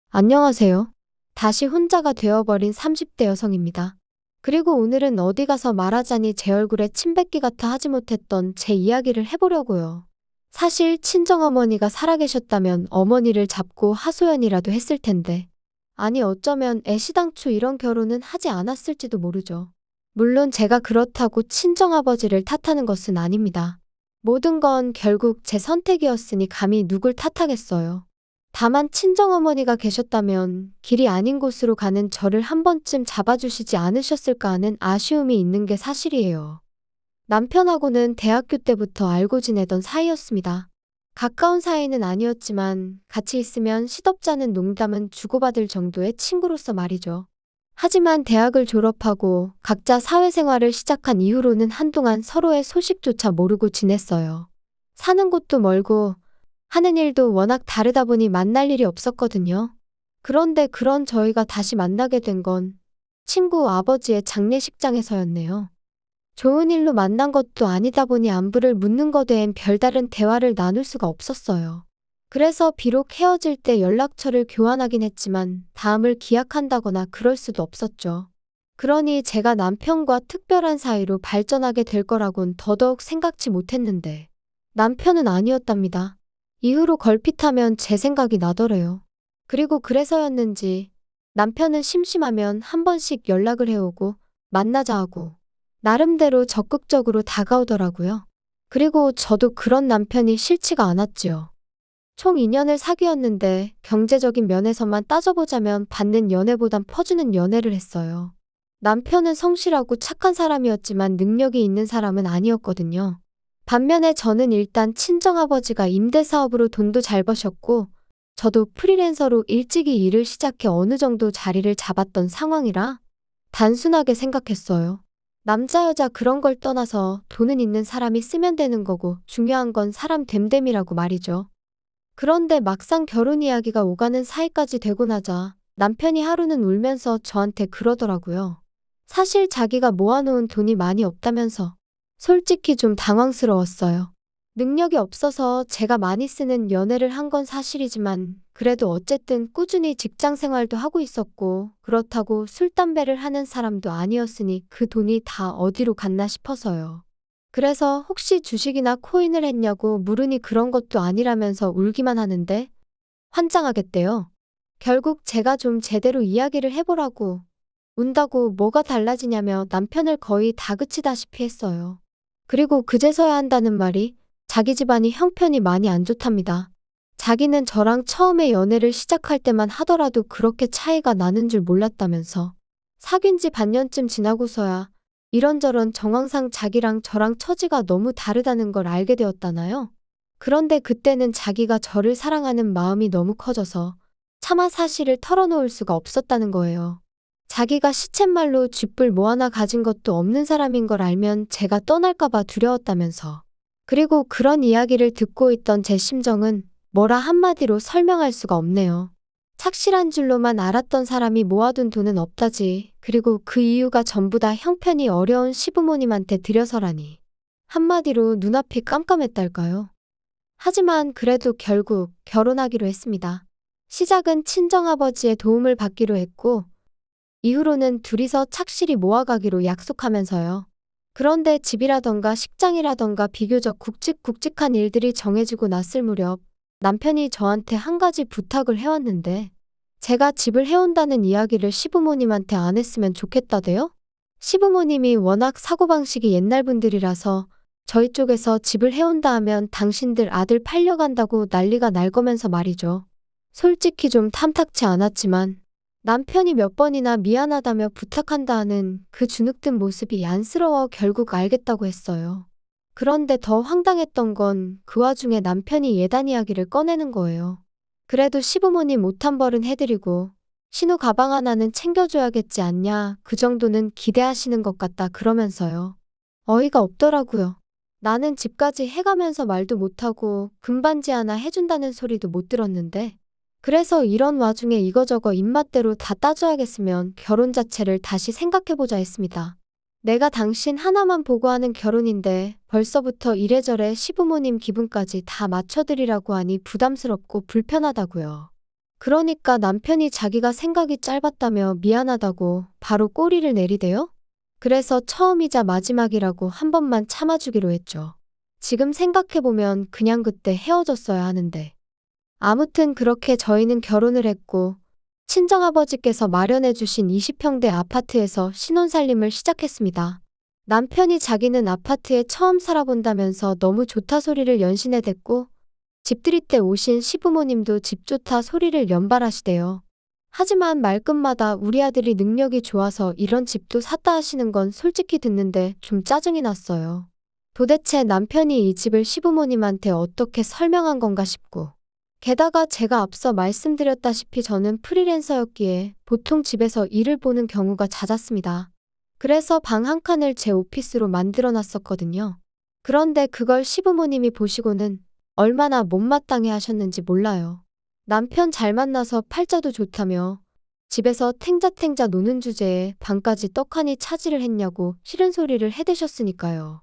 안녕하세요. 다시 혼자가 되어버린 30대 여성입니다. 그리고 오늘은 어디 가서 말하자니 제 얼굴에 침 뱉기 같아 하지 못했던 제 이야기를 해보려고요. 사실 친정어머니가 살아계셨다면 어머니를 잡고 하소연이라도 했을 텐데. 아니 어쩌면 애시당초 이런 결혼은 하지 않았을지도 모르죠. 물론 제가 그렇다고 친정아버지를 탓하는 것은 아닙니다. 모든 건 결국 제 선택이었으니 감히 누굴 탓하겠어요. 다만 친정어머니가 계셨다면 길이 아닌 곳으로 가는 저를 한 번쯤 잡아주시지 않으셨을까 하는 아쉬움이 있는 게 사실이에요. 남편하고는 대학교 때부터 알고 지내던 사이였습니다. 가까운 사이는 아니었지만 같이 있으면 시덥잖은 농담은 주고받을 정도의 친구로서 말이죠. 하지만 대학을 졸업하고 각자 사회생활을 시작한 이후로는 한동안 서로의 소식조차 모르고 지냈어요. 사는 곳도 멀고 하는 일도 워낙 다르다 보니 만날 일이 없었거든요. 그런데 그런 저희가 다시 만나게 된 건 친구 아버지의 장례식장에서였네요. 좋은 일로 만난 것도 아니다 보니 안부를 묻는 것 외엔 별다른 대화를 나눌 수가 없었어요. 그래서 비록 헤어질 때 연락처를 교환하긴 했지만 다음을 기약한다거나 그럴 수도 없었죠. 그러니 제가 남편과 특별한 사이로 발전하게 될 거라곤 더더욱 생각지 못했는데 남편은 아니었답니다. 이후로 걸핏하면 제 생각이 나더래요. 그리고 그래서였는지 남편은 심심하면 한 번씩 연락을 해오고 만나자 하고 나름대로 적극적으로 다가오더라고요. 그리고 저도 그런 남편이 싫지가 않았지요. 총 2년을 사귀었는데 경제적인 면에서만 따져보자면 받는 연애보단 퍼주는 연애를 했어요. 남편은 성실하고 착한 사람이었지만 능력이 있는 사람은 아니었거든요. 반면에 저는 일단 친정아버지가 임대사업으로 돈도 잘 버셨고 저도 프리랜서로 일찍이 일을 시작해 어느 정도 자리를 잡았던 상황이라 단순하게 생각했어요. 남자 여자 그런 걸 떠나서 돈은 있는 사람이 쓰면 되는 거고 중요한 건 사람 됨됨이라고 말이죠. 그런데 막상 결혼 이야기가 오가는 사이까지 되고 나자 남편이 하루는 울면서 저한테 그러더라고요. 사실 자기가 모아놓은 돈이 많이 없다면서. 솔직히 좀 당황스러웠어요. 능력이 없어서 제가 많이 쓰는 연애를 한 건 사실이지만 그래도 어쨌든 꾸준히 직장 생활도 하고 있었고 그렇다고 술, 담배를 하는 사람도 아니었으니 그 돈이 다 어디로 갔나 싶어서요. 그래서 혹시 주식이나 코인을 했냐고 물으니 그런 것도 아니라면서 울기만 하는데 환장하겠대요. 결국 제가 좀 제대로 이야기를 해보라고 운다고 뭐가 달라지냐며 남편을 거의 다그치다시피 했어요. 그리고 그제서야 한다는 말이 자기 집안이 형편이 많이 안 좋답니다. 자기는 저랑 처음에 연애를 시작할 때만 하더라도 그렇게 차이가 나는 줄 몰랐다면서. 사귄 지 반년쯤 지나고서야 이런저런 정황상 자기랑 저랑 처지가 너무 다르다는 걸 알게 되었다나요? 그런데 그때는 자기가 저를 사랑하는 마음이 너무 커져서 차마 사실을 털어놓을 수가 없었다는 거예요. 자기가 시쳇말로 쥐뿔 뭐 하나 가진 것도 없는 사람인 걸 알면 제가 떠날까봐 두려웠다면서. 그리고 그런 이야기를 듣고 있던 제 심정은 뭐라 한마디로 설명할 수가 없네요. 착실한 줄로만 알았던 사람이 모아둔 돈은 없다지. 그리고 그 이유가 전부 다 형편이 어려운 시부모님한테 들여서라니. 한마디로 눈앞이 깜깜했달까요? 하지만 그래도 결국 결혼하기로 했습니다. 시작은 친정아버지의 도움을 받기로 했고 이후로는 둘이서 착실히 모아가기로 약속하면서요. 그런데 집이라던가 식장이라던가 비교적 굵직굵직한 일들이 정해지고 났을 무렵 남편이 저한테 한 가지 부탁을 해왔는데 제가 집을 해온다는 이야기를 시부모님한테 안 했으면 좋겠다대요? 시부모님이 워낙 사고방식이 옛날 분들이라서 저희 쪽에서 집을 해온다 하면 당신들 아들 팔려간다고 난리가 날 거면서 말이죠. 솔직히 좀 탐탁치 않았지만 남편이 몇 번이나 미안하다며 부탁한다 하는 그 주눅든 모습이 안쓰러워 결국 알겠다고 했어요. 그런데 더 황당했던 건 그 와중에 남편이 예단 이야기를 꺼내는 거예요. 그래도 시부모님 못한 벌은 해드리고 신우 가방 하나는 챙겨줘야겠지 않냐 그 정도는 기대하시는 것 같다 그러면서요. 어이가 없더라고요. 나는 집까지 해가면서 말도 못하고 금반지 하나 해준다는 소리도 못 들었는데 그래서 이런 와중에 이거저거 입맛대로 다 따져야겠으면 결혼 자체를 다시 생각해보자 했습니다. 내가 당신 하나만 보고 하는 결혼인데 벌써부터 이래저래 시부모님 기분까지 다 맞춰드리라고 하니 부담스럽고 불편하다고요. 그러니까 남편이 자기가 생각이 짧았다며 미안하다고 바로 꼬리를 내리대요? 그래서 처음이자 마지막이라고 한 번만 참아주기로 했죠. 지금 생각해보면 그냥 그때 헤어졌어야 하는데. 아무튼 그렇게 저희는 결혼을 했고 친정아버지께서 마련해주신 20평대 아파트에서 신혼살림을 시작했습니다. 남편이 자기는 아파트에 처음 살아본다면서 너무 좋다 소리를 연신내 댔고 집들이 때 오신 시부모님도 집 좋다 소리를 연발하시대요. 하지만 말끝마다 우리 아들이 능력이 좋아서 이런 집도 샀다 하시는 건 솔직히 듣는데 좀 짜증이 났어요. 도대체 남편이 이 집을 시부모님한테 어떻게 설명한 건가 싶고. 게다가 제가 앞서 말씀드렸다시피 저는 프리랜서였기에 보통 집에서 일을 보는 경우가 잦았습니다. 그래서 방 한 칸을 제 오피스로 만들어 놨었거든요. 그런데 그걸 시부모님이 보시고는 얼마나 못마땅해 하셨는지 몰라요. 남편 잘 만나서 팔자도 좋다며 집에서 탱자탱자 노는 주제에 방까지 떡하니 차지를 했냐고 싫은 소리를 해대셨으니까요.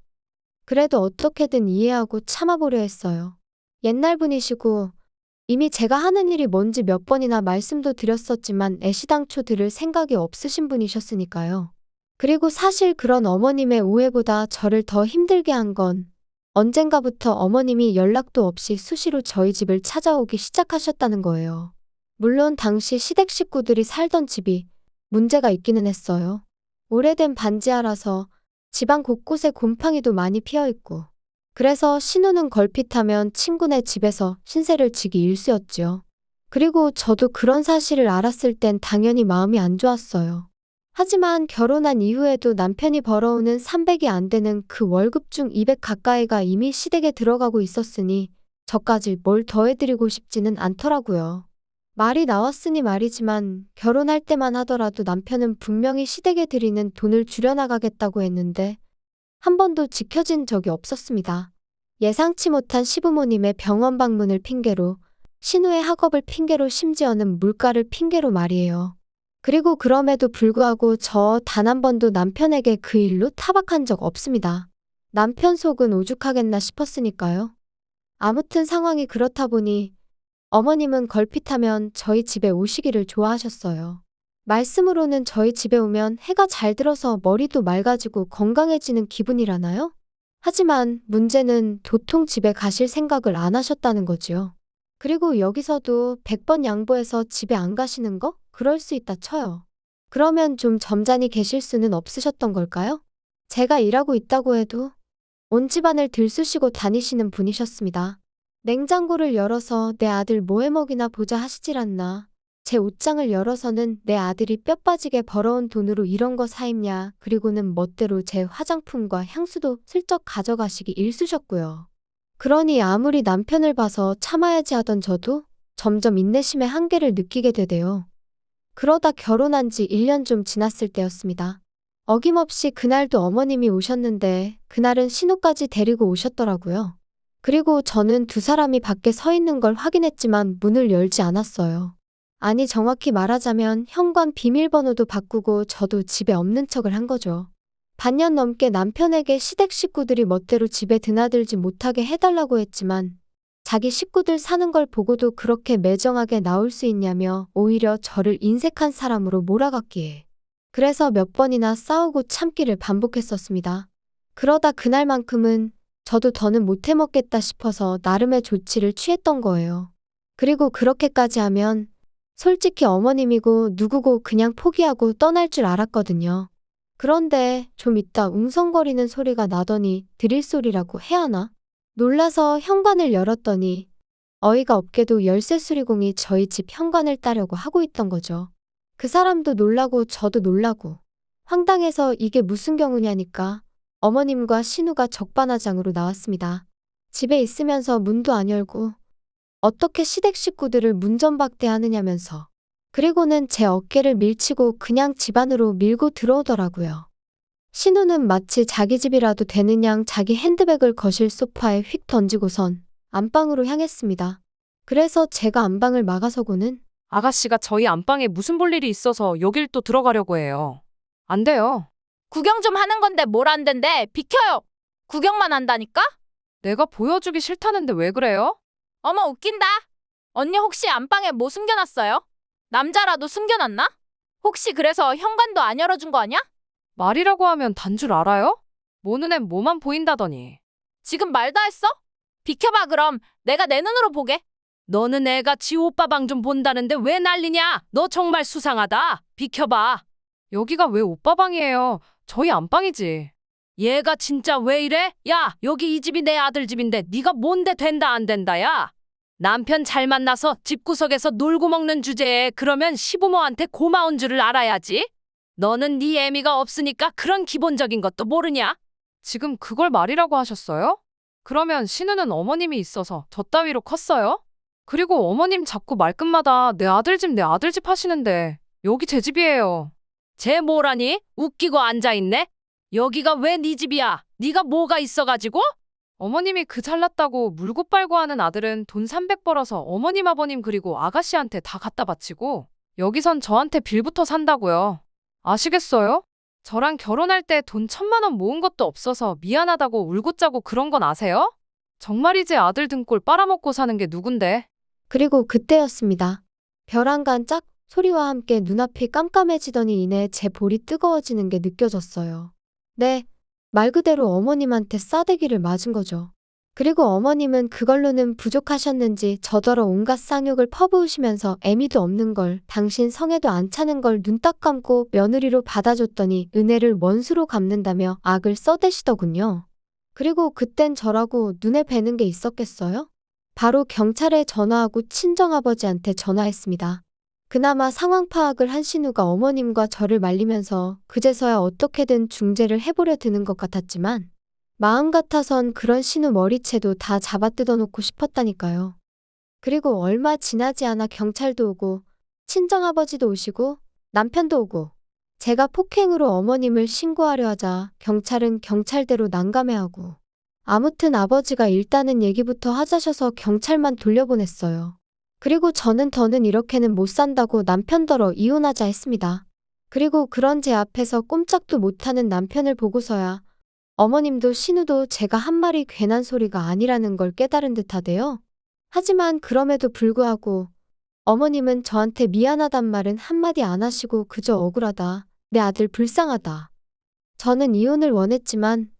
그래도 어떻게든 이해하고 참아보려 했어요. 옛날 분이시고 이미 제가 하는 일이 뭔지 몇 번이나 말씀도 드렸었지만 애시당초 들을 생각이 없으신 분이셨으니까요. 그리고 사실 그런 어머님의 오해보다 저를 더 힘들게 한 건 언젠가부터 어머님이 연락도 없이 수시로 저희 집을 찾아오기 시작하셨다는 거예요. 물론 당시 시댁 식구들이 살던 집이 문제가 있기는 했어요. 오래된 반지하라서 집안 곳곳에 곰팡이도 많이 피어있고 그래서 신우는 걸핏하면 친구네 집에서 신세를 지기 일쑤였지요. 그리고 저도 그런 사실을 알았을 땐 당연히 마음이 안 좋았어요. 하지만 결혼한 이후에도 남편이 벌어오는 300이 안 되는 그 월급 중 200 가까이가 이미 시댁에 들어가고 있었으니 저까지 뭘 더해드리고 싶지는 않더라고요. 말이 나왔으니 말이지만 결혼할 때만 하더라도 남편은 분명히 시댁에 드리는 돈을 줄여나가겠다고 했는데 한 번도 지켜진 적이 없었습니다. 예상치 못한 시부모님의 병원 방문을 핑계로 신우의 학업을 핑계로 심지어는 물가를 핑계로 말이에요. 그리고 그럼에도 불구하고 저 단 한 번도 남편에게 그 일로 타박한 적 없습니다. 남편 속은 오죽하겠나 싶었으니까요. 아무튼 상황이 그렇다 보니 어머님은 걸핏하면 저희 집에 오시기를 좋아하셨어요. 말씀으로는 저희 집에 오면 해가 잘 들어서 머리도 맑아지고 건강해지는 기분이라나요? 하지만 문제는 도통 집에 가실 생각을 안 하셨다는 거지요. 그리고 여기서도 100번 양보해서 집에 안 가시는 거? 그럴 수 있다 쳐요. 그러면 좀 점잖이 계실 수는 없으셨던 걸까요? 제가 일하고 있다고 해도 온 집안을 들쑤시고 다니시는 분이셨습니다. 냉장고를 열어서 내 아들 뭐 해먹이나 보자 하시질 않나. 제 옷장을 열어서는 내 아들이 뼈 빠지게 벌어온 돈으로 이런 거 사 입냐. 그리고는 멋대로 제 화장품과 향수도 슬쩍 가져가시기 일쑤셨고요. 그러니 아무리 남편을 봐서 참아야지 하던 저도 점점 인내심의 한계를 느끼게 되대요. 그러다 결혼한 지 1년 좀 지났을 때였습니다. 어김없이 그날도 어머님이 오셨는데 그날은 신우까지 데리고 오셨더라고요. 그리고 저는 두 사람이 밖에 서 있는 걸 확인했지만 문을 열지 않았어요. 아니 정확히 말하자면 현관 비밀번호도 바꾸고 저도 집에 없는 척을 한 거죠. 반년 넘게 남편에게 시댁 식구들이 멋대로 집에 드나들지 못하게 해달라고 했지만 자기 식구들 사는 걸 보고도 그렇게 매정하게 나올 수 있냐며 오히려 저를 인색한 사람으로 몰아갔기에. 그래서 몇 번이나 싸우고 참기를 반복했었습니다. 그러다 그날만큼은 저도 더는 못 해먹겠다 싶어서 나름의 조치를 취했던 거예요. 그리고 그렇게까지 하면 솔직히 어머님이고 누구고 그냥 포기하고 떠날 줄 알았거든요. 그런데 좀 있다 웅성거리는 소리가 나더니 드릴 소리라고 해야 하나? 놀라서 현관을 열었더니 어이가 없게도 열쇠 수리공이 저희 집 현관을 따려고 하고 있던 거죠. 그 사람도 놀라고 저도 놀라고 황당해서 이게 무슨 경우냐니까 어머님과 신우가 적반하장으로 나왔습니다. 집에 있으면서 문도 안 열고 어떻게 시댁 식구들을 문전박대하느냐면서 그리고는 제 어깨를 밀치고 그냥 집 안으로 밀고 들어오더라고요. 신우는 마치 자기 집이라도 되는 양 자기 핸드백을 거실 소파에 휙 던지고선 안방으로 향했습니다. 그래서 제가 안방을 막아서고는 아가씨가 저희 안방에 무슨 볼 일이 있어서 여길 또 들어가려고 해요. 안 돼요. 구경 좀 하는 건데 뭘 안 된대. 비켜요. 구경만 한다니까? 내가 보여주기 싫다는데 왜 그래요? 어머 웃긴다. 언니 혹시 안방에 뭐 숨겨놨어요? 남자라도 숨겨놨나? 혹시 그래서 현관도 안 열어준 거 아니야? 말이라고 하면 단 줄 알아요? 모 눈엔 뭐만 보인다더니. 지금 말 다 했어? 비켜봐 그럼 내가 내 눈으로 보게. 너는 애가 지 오빠 방 좀 본다는데 왜 난리냐? 너 정말 수상하다. 비켜봐. 여기가 왜 오빠 방이에요? 저희 안방이지. 얘가 진짜 왜 이래? 야, 여기 이 집이 내 아들 집인데 네가 뭔데 된다 안 된다야? 남편 잘 만나서 집구석에서 놀고 먹는 주제에 그러면 시부모한테 고마운 줄을 알아야지. 너는 네 애미가 없으니까 그런 기본적인 것도 모르냐? 지금 그걸 말이라고 하셨어요? 그러면 신우는 어머님이 있어서 저 따위로 컸어요? 그리고 어머님 자꾸 말끝마다 내 아들 집 내 아들 집 하시는데 여기 제 집이에요. 쟤 뭐라니? 웃기고 앉아있네? 여기가 왜 네 집이야? 네가 뭐가 있어가지고? 어머님이 그 잘났다고 물고 빨고 하는 아들은 돈 300 벌어서 어머님 아버님 그리고 아가씨한테 다 갖다 바치고 여기선 저한테 빌부터 산다고요. 아시겠어요? 저랑 결혼할 때 돈 1,000만 원 모은 것도 없어서 미안하다고 울고 짜고 그런 건 아세요? 정말이지 아들 등골 빨아먹고 사는 게 누군데? 그리고 그때였습니다. 벼랑간 짝 소리와 함께 눈앞이 깜깜해지더니 이내 제 볼이 뜨거워지는 게 느껴졌어요. 네, 말 그대로 어머님한테 싸대기를 맞은 거죠. 그리고 어머님은 그걸로는 부족하셨는지 저더러 온갖 쌍욕을 퍼부으시면서 애미도 없는 걸, 당신 성에도 안 차는 걸 눈 딱 감고 며느리로 받아줬더니 은혜를 원수로 갚는다며 악을 써대시더군요. 그리고 그땐 저라고 눈에 뵈는 게 있었겠어요? 바로 경찰에 전화하고 친정아버지한테 전화했습니다. 그나마 상황 파악을 한 신우가 어머님과 저를 말리면서 그제서야 어떻게든 중재를 해보려 드는 것 같았지만 마음 같아선 그런 신우 머리채도 다 잡아뜯어놓고 싶었다니까요. 그리고 얼마 지나지 않아 경찰도 오고 친정아버지도 오시고 남편도 오고 제가 폭행으로 어머님을 신고하려 하자 경찰은 경찰대로 난감해하고 아무튼 아버지가 일단은 얘기부터 하자셔서 경찰만 돌려보냈어요. 그리고 저는 더는 이렇게는 못 산다고 남편더러 이혼하자 했습니다. 그리고 그런 제 앞에서 꼼짝도 못하는 남편을 보고서야 어머님도 신우도 제가 한 말이 괜한 소리가 아니라는 걸 깨달은 듯하대요. 하지만 그럼에도 불구하고 어머님은 저한테 미안하단 말은 한마디 안 하시고 그저 억울하다, 내 아들 불쌍하다. 저는 이혼을 원했지만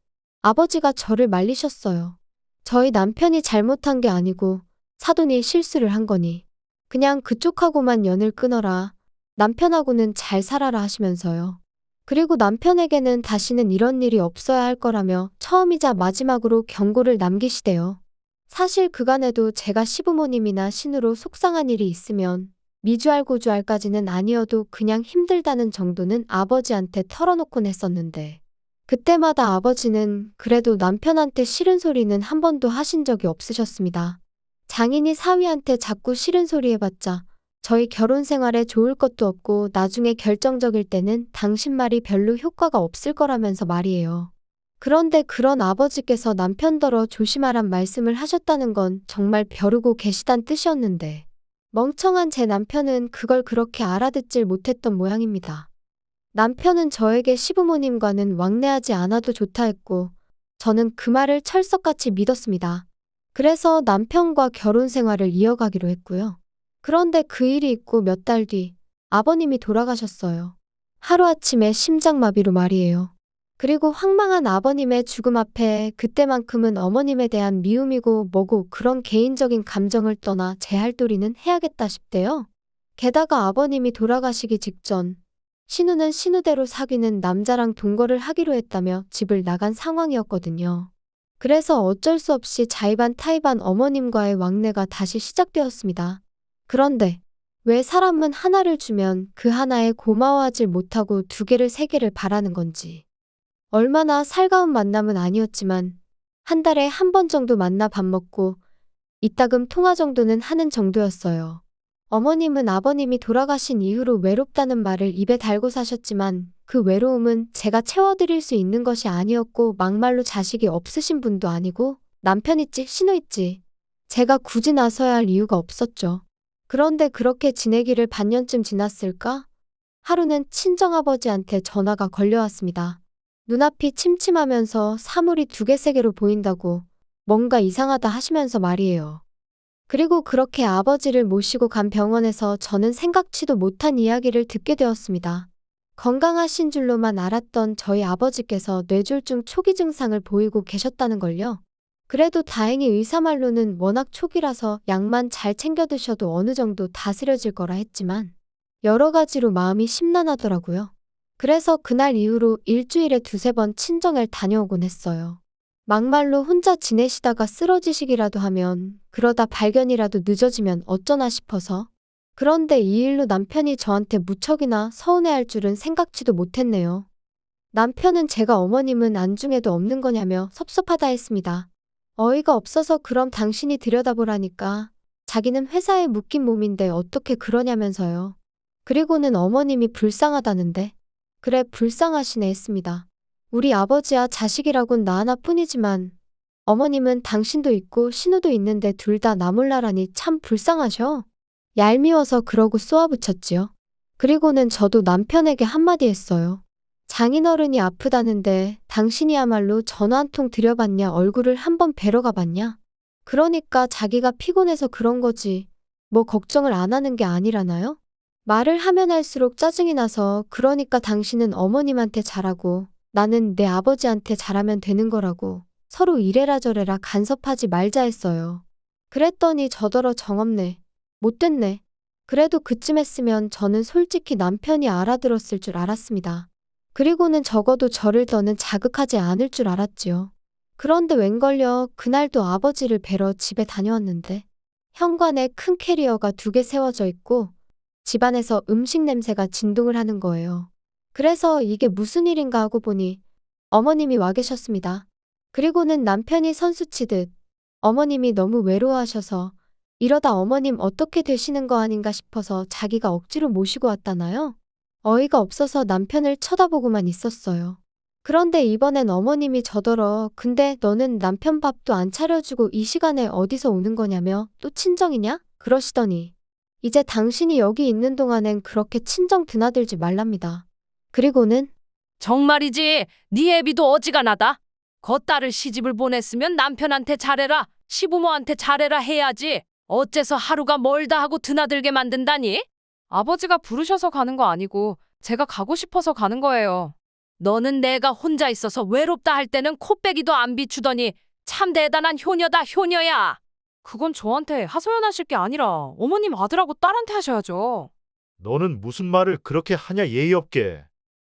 아버지가 저를 말리셨어요. 저희 남편이 잘못한 게 아니고 사돈이 실수를 한 거니 그냥 그쪽하고만 연을 끊어라. 남편하고는 잘 살아라 하시면서요. 그리고 남편에게는 다시는 이런 일이 없어야 할 거라며 처음이자 마지막으로 경고를 남기시대요. 사실 그간에도 제가 시부모님이나 신우로 속상한 일이 있으면 미주알 고주알까지는 아니어도 그냥 힘들다는 정도는 아버지한테 털어놓곤 했었는데 그때마다 아버지는 그래도 남편한테 싫은 소리는 한 번도 하신 적이 없으셨습니다. 장인이 사위한테 자꾸 싫은 소리 해봤자 저희 결혼 생활에 좋을 것도 없고 나중에 결정적일 때는 당신 말이 별로 효과가 없을 거라면서 말이에요. 그런데 그런 아버지께서 남편더러 조심하란 말씀을 하셨다는 건 정말 벼르고 계시단 뜻이었는데 멍청한 제 남편은 그걸 그렇게 알아듣질 못했던 모양입니다. 남편은 저에게 시부모님과는 왕래하지 않아도 좋다 했고 저는 그 말을 철석같이 믿었습니다. 그래서 남편과 결혼 생활을 이어가기로 했고요. 그런데 그 일이 있고 몇 달 뒤 아버님이 돌아가셨어요. 하루아침에 심장마비로 말이에요. 그리고 황망한 아버님의 죽음 앞에 그때만큼은 어머님에 대한 미움이고 뭐고 그런 개인적인 감정을 떠나 제 할 도리는 해야겠다 싶대요. 게다가 아버님이 돌아가시기 직전 신우는 신우대로 사귀는 남자랑 동거를 하기로 했다며 집을 나간 상황이었거든요. 그래서 어쩔 수 없이 자의반 타의반 어머님과의 왕래가 다시 시작되었습니다. 그런데 왜 사람은 하나를 주면 그 하나에 고마워하질 못하고 2개를 3개를 바라는 건지. 얼마나 살가운 만남은 아니었지만 한 달에 한 번 정도 만나 밥 먹고 이따금 통화 정도는 하는 정도였어요. 어머님은 아버님이 돌아가신 이후로 외롭다는 말을 입에 달고 사셨지만 그 외로움은 제가 채워드릴 수 있는 것이 아니었고 막말로 자식이 없으신 분도 아니고 남편 있지 신우 있지. 제가 굳이 나서야 할 이유가 없었죠. 그런데 그렇게 지내기를 반년쯤 지났을까? 하루는 친정아버지한테 전화가 걸려왔습니다. 눈앞이 침침하면서 사물이 2개 3개로 보인다고 뭔가 이상하다 하시면서 말이에요. 그리고 그렇게 아버지를 모시고 간 병원에서 저는 생각지도 못한 이야기를 듣게 되었습니다. 건강하신 줄로만 알았던 저희 아버지께서 뇌졸중 초기 증상을 보이고 계셨다는 걸요. 그래도 다행히 의사 말로는 워낙 초기라서 약만 잘 챙겨 드셔도 어느 정도 다스려질 거라 했지만 여러 가지로 마음이 심란하더라고요. 그래서 그날 이후로 일주일에 두세 번 친정을 다녀오곤 했어요. 막말로 혼자 지내시다가 쓰러지시기라도 하면 그러다 발견이라도 늦어지면 어쩌나 싶어서. 그런데 이 일로 남편이 저한테 무척이나 서운해할 줄은 생각지도 못했네요. 남편은 제가 어머님은 안중에도 없는 거냐며 섭섭하다 했습니다. 어이가 없어서 그럼 당신이 들여다보라니까. 자기는 회사에 묶인 몸인데 어떻게 그러냐면서요. 그리고는 어머님이 불쌍하다는데. 그래 불쌍하시네 했습니다. 우리 아버지와 자식이라곤 나 하나뿐이지만 어머님은 당신도 있고 신우도 있는데 둘 다 나 몰라라니 참 불쌍하셔. 얄미워서 그러고 쏘아붙였지요. 그리고는 저도 남편에게 한마디 했어요. 장인어른이 아프다는데 당신이야말로 전화 한 통 드려봤냐 얼굴을 한번 뵈러 가봤냐. 그러니까 자기가 피곤해서 그런 거지. 뭐 걱정을 안 하는 게 아니라나요? 말을 하면 할수록 짜증이 나서 그러니까 당신은 어머님한테 잘하고 나는 내 아버지한테 잘하면 되는 거라고 서로 이래라 저래라 간섭하지 말자 했어요. 그랬더니 저더러 정없네. 못됐네. 그래도 그쯤 했으면 저는 솔직히 남편이 알아들었을 줄 알았습니다. 그리고는 적어도 저를 더는 자극하지 않을 줄 알았지요. 그런데 웬걸요 그날도 아버지를 뵈러 집에 다녀왔는데 현관에 큰 캐리어가 2개 세워져 있고 집안에서 음식 냄새가 진동을 하는 거예요. 그래서 이게 무슨 일인가 하고 보니 어머님이 와 계셨습니다. 그리고는 남편이 선수치듯 어머님이 너무 외로워하셔서 이러다 어머님 어떻게 되시는 거 아닌가 싶어서 자기가 억지로 모시고 왔다나요? 어이가 없어서 남편을 쳐다보고만 있었어요. 그런데 이번엔 어머님이 저더러 근데 너는 남편 밥도 안 차려주고 이 시간에 어디서 오는 거냐며 또 친정이냐? 그러시더니 이제 당신이 여기 있는 동안엔 그렇게 친정 드나들지 말랍니다. 그리고는 정말이지. 네 애비도 어지간하다. 겉딸을 시집을 보냈으면 남편한테 잘해라. 시부모한테 잘해라 해야지. 어째서 하루가 멀다 하고 드나들게 만든다니? 아버지가 부르셔서 가는 거 아니고 제가 가고 싶어서 가는 거예요. 너는 내가 혼자 있어서 외롭다 할 때는 코빼기도 안 비추더니 참 대단한 효녀다 효녀야. 그건 저한테 하소연하실 게 아니라 어머님 아들하고 딸한테 하셔야죠. 너는 무슨 말을 그렇게 하냐 예의 없게.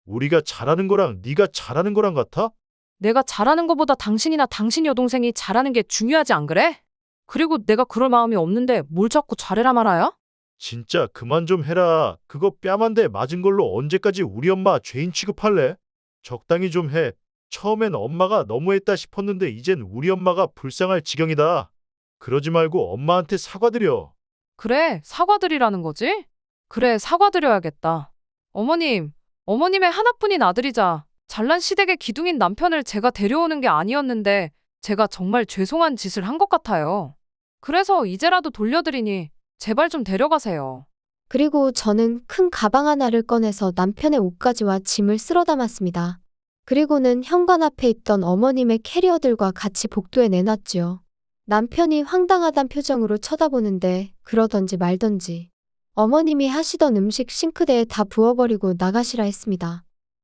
우리가 잘하는 거랑 네가 잘하는 거랑 같아? 내가 잘하는 것보다 당신이나 당신 여동생이 잘하는 게 중요하지 안 그래? 그리고 내가 그럴 마음이 없는데 뭘 자꾸 잘해라 말아요? 진짜 그만 좀 해라. 그거 뺨 한 대 맞은 걸로 언제까지 우리 엄마 죄인 취급할래? 적당히 좀 해. 처음엔 엄마가 너무했다 싶었는데 이젠 우리 엄마가 불쌍할 지경이다. 그러지 말고 엄마한테 사과드려. 그래, 사과드리라는 거지? 그래, 사과드려야겠다. 어머님, 어머님의 하나뿐인 아들이자 잘난 시댁의 기둥인 남편을 제가 데려오는 게 아니었는데 제가 정말 죄송한 짓을 한 것 같아요. 그래서 이제라도 돌려드리니 제발 좀 데려가세요. 그리고 저는 큰 가방 하나를 꺼내서 남편의 옷가지와 짐을 쓸어 담았습니다. 그리고는 현관 앞에 있던 어머님의 캐리어들과 같이 복도에 내놨지요. 남편이 황당하단 표정으로 쳐다보는데 그러던지 말던지 어머님이 하시던 음식 싱크대에 다 부어버리고 나가시라 했습니다.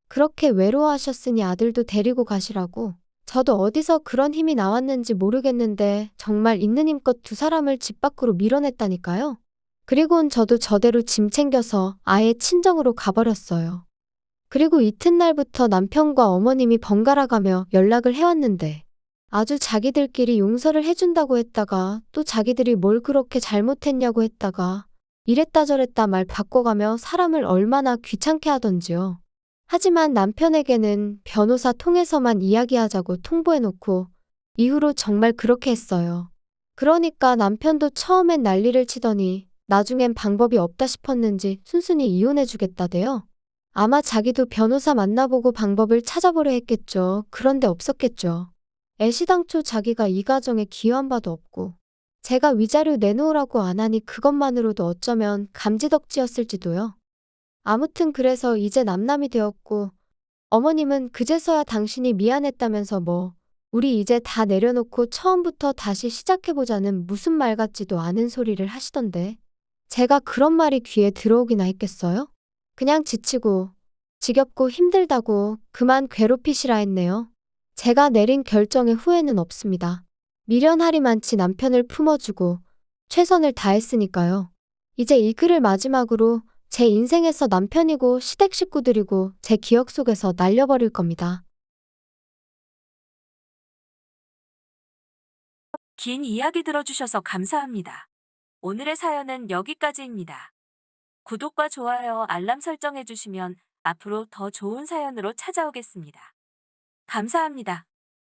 그렇게 외로워하셨으니 아들도 데리고 가시라고. 저도 어디서 그런 힘이 나왔는지 모르겠는데 정말 있는 힘껏 2사람을 집 밖으로 밀어냈다니까요. 그리고는 저도 저대로 짐 챙겨서 아예 친정으로 가버렸어요. 그리고 이튿날부터 남편과 어머님이 번갈아 가며 연락을 해왔는데 아주 자기들끼리 용서를 해준다고 했다가 또 자기들이 뭘 그렇게 잘못했냐고 했다가 이랬다 저랬다 말 바꿔가며 사람을 얼마나 귀찮게 하던지요. 하지만 남편에게는 변호사 통해서만 이야기하자고 통보해놓고 이후로 정말 그렇게 했어요. 그러니까 남편도 처음엔 난리를 치더니 나중엔 방법이 없다 싶었는지 순순히 이혼해주겠다대요. 아마 자기도 변호사 만나보고 방법을 찾아보려 했겠죠. 그런데 없었겠죠. 애시당초 자기가 이 가정에 기여한 바도 없고 제가 위자료 내놓으라고 안 하니 그것만으로도 어쩌면 감지덕지였을지도요. 아무튼 그래서 이제 남남이 되었고 어머님은 그제서야 당신이 미안했다면서 뭐 우리 이제 다 내려놓고 처음부터 다시 시작해보자는 무슨 말 같지도 않은 소리를 하시던데. 제가 그런 말이 귀에 들어오기나 했겠어요? 그냥 지치고, 지겹고 힘들다고 그만 괴롭히시라 했네요. 제가 내린 결정에 후회는 없습니다. 미련하리만치 남편을 품어주고 최선을 다했으니까요. 이제 이 글을 마지막으로 제 인생에서 남편이고 시댁 식구들이고 제 기억 속에서 날려버릴 겁니다. 긴 이야기 들어주셔서 감사합니다. 오늘의 사연은 여기까지입니다. 구독과 좋아요, 알람 설정해주시면 앞으로 더 좋은 사연으로 찾아오겠습니다. 감사합니다.